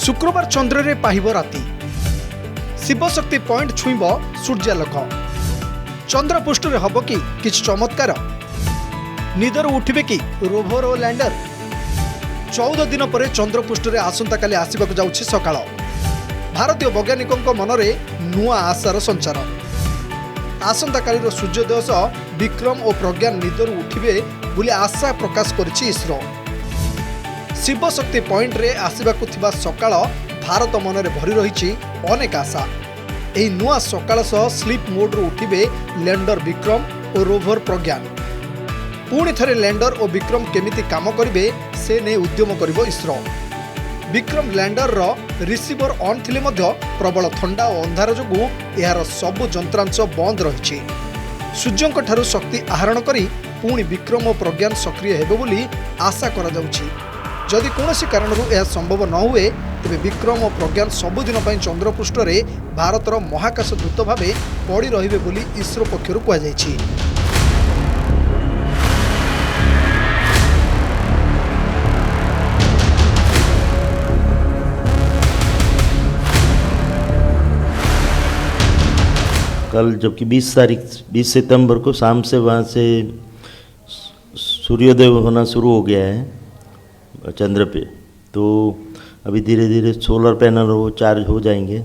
शुक्रवार चंद्र रे पाहिब राति शिवशक्ति पॉइंट छुईब सूर्यालोक चंद्र पृष्ठ रे हब कि किछ चमत्कार निदर उठिबे कि रोभर और लैंडर 14 दिन पर चंद्र पृष्ठ रे आसंता काली आसिबाक जाउछि सकाळ भारतीय वैज्ञानिकों मनरे नुआ आशार संचार आसंता काली सूर्योदय सह विक्रम और प्रज्ञान निदर उठिबे बोली आशा प्रकाश करिछि इसरो शिवशक्ति पॉइंट रे आसिबाकु थिबा सकाळ भारत मनरे भरी रहिछि अनेक आशा एही नुआ सकाळ सह स्लीप मोड रो उठिबे लैंडर विक्रम और रोभर प्रज्ञान पुणी थरे लैंडर और विक्रम केमिति काम करिवे से ने उद्यम करिवो इसरो विक्रम लैंडर रो रिसीवर ऑन थिले मध्य प्रबल ठंडा और अंधार जोगु एहार सब जंत्रांश बंद रहिछि सूर्यंक ठारु शक्ति आहरण करी पुणी विक्रम और प्रज्ञान सक्रिय हेबे बोली आशा करा जाउछि जदि कोनोसी कारणरू यह संभव न हुए तेबे विक्रम और प्रज्ञान सबुदिन पई चंद्रपृष्ठ रे भारतर महाकाश दूत भावे पड़ी रहिबे बोली इसरो पक्षरु कुआ जायछि। कल जबकि 20 सितंबर को शाम से वहाँ से सूर्योदय होना शुरू हो गया है चंद्र पे, तो अभी धीरे धीरे सोलर पैनल वो चार्ज हो जाएंगे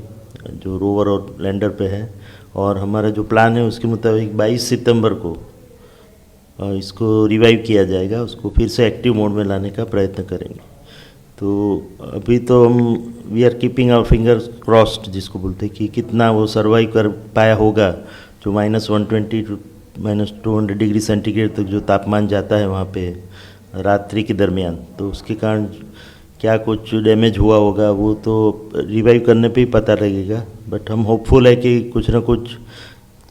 जो रोवर और लैंडर पे है और हमारा जो प्लान है उसके मुताबिक 22 सितंबर को इसको रिवाइव किया जाएगा, उसको फिर से एक्टिव मोड में लाने का प्रयत्न करेंगे। तो अभी तो हम we are keeping our fingers crossed जिसको बोलते हैं कि कितना वो सर्वाइव कर पाया होगा जो -120 टू -200 डिग्री सेंटीग्रेड तक जो तापमान जाता है वहाँ पे रात्रि के दरमियान, तो उसके कारण क्या कुछ डैमेज हुआ होगा वो तो रिवाइव करने पे ही पता लगेगा। बट हम होपफुल है कि कुछ ना कुछ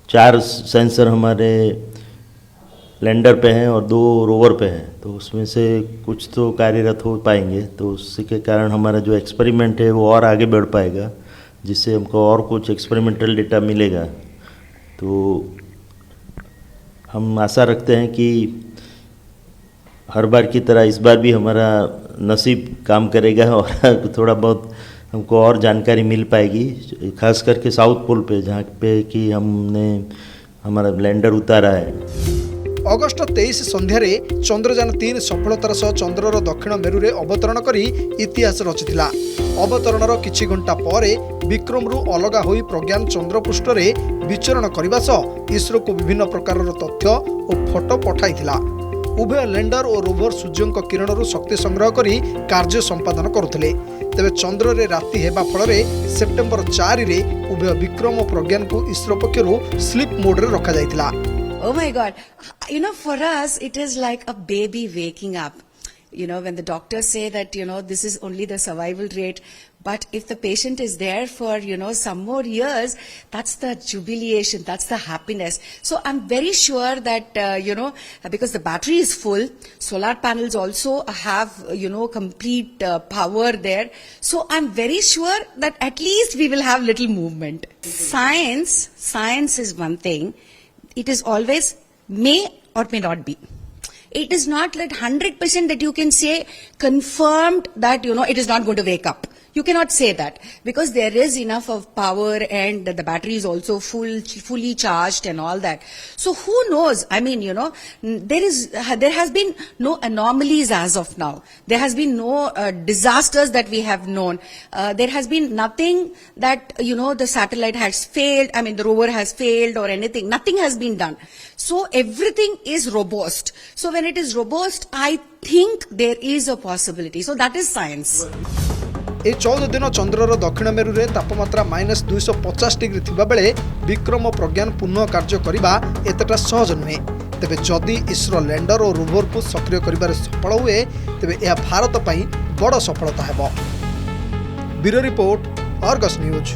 4 सेंसर हमारे लैंडर पे हैं और 2 रोवर पे हैं, तो उसमें से कुछ तो कार्यरत हो पाएंगे, तो उसके कारण हमारा जो एक्सपेरिमेंट है वो और आगे बढ़ पाएगा जिससे हमको और कुछ एक्सपेरिमेंटल डेटा मिलेगा। तो हम आशा रखते हैं कि हर बार की तरह इस बार भी हमारा नसीब काम करेगा और थोड़ा बहुत हमको और जानकारी मिल पाएगी, खास करके साउथ पोल पे जहाँ पे कि हमने हमारा लैंडर उतारा है। अगस्ट 23 संध्यारे चंद्रयान 3 सफलतार सह चंद्रर दक्षिण मेरुरे अवतरण करी इतिहास रचिथिला। अवतरणर किछि घंटा परे विक्रम रु अलगा होई प्रज्ञान चंद्रपृष्ठ रे विचरण करबा सह इसरो को विभिन्न प्रकारर तथ्य और फोटो पठाइथिला। उभय लैंडर और रोवर सूर्यंक किरणरू शक्ति संग्रह करी कार्य संपादन करुथिले। तेबे चंद्र रे राति हेबा फल रे सेप्टेम्बर 4 रे उभय विक्रम और प्रज्ञान को इसरो पक्षरु स्लीप मोड रे रखा जाइथिला। Oh my God. You know, for us, it is like a baby waking up. You know, when the doctors say that, you know, this is only the survival rate, but if the patient is there for, you know, some more years, that's the jubilation, that's the happiness. So I'm very sure that, you know, because the battery is full, solar panels also have, you know, complete power there. So I'm very sure that at least we will have little movement. Science is one thing. It is always may or may not be. It is not like 100% that you can say confirmed that, you know, it is not going to wake up. You cannot say that because there is enough of power and the battery is also fully charged and all that. So who knows? I mean, you know, there has been no anomalies as of now. There has been no disasters that we have known. There has been nothing that, you know, the satellite has failed. I mean, the rover has failed or anything. Nothing has been done. So everything is robust. So when it is robust, I think there is a possibility. So that is science. ए 14 दिन चंद्रर दक्षिण मेरुरे तापमात्रा -250 degree थिबा बेले विक्रम और प्रज्ञान पुनः कार्य करिबा एतटा सहज नुहे। तेबे जदि इसरो लैंडर और रोवर को सक्रिय करिबारे सफल हुए तेबे यह भारत पई बड़ सफलता हेबो। Bureau report, Argus news.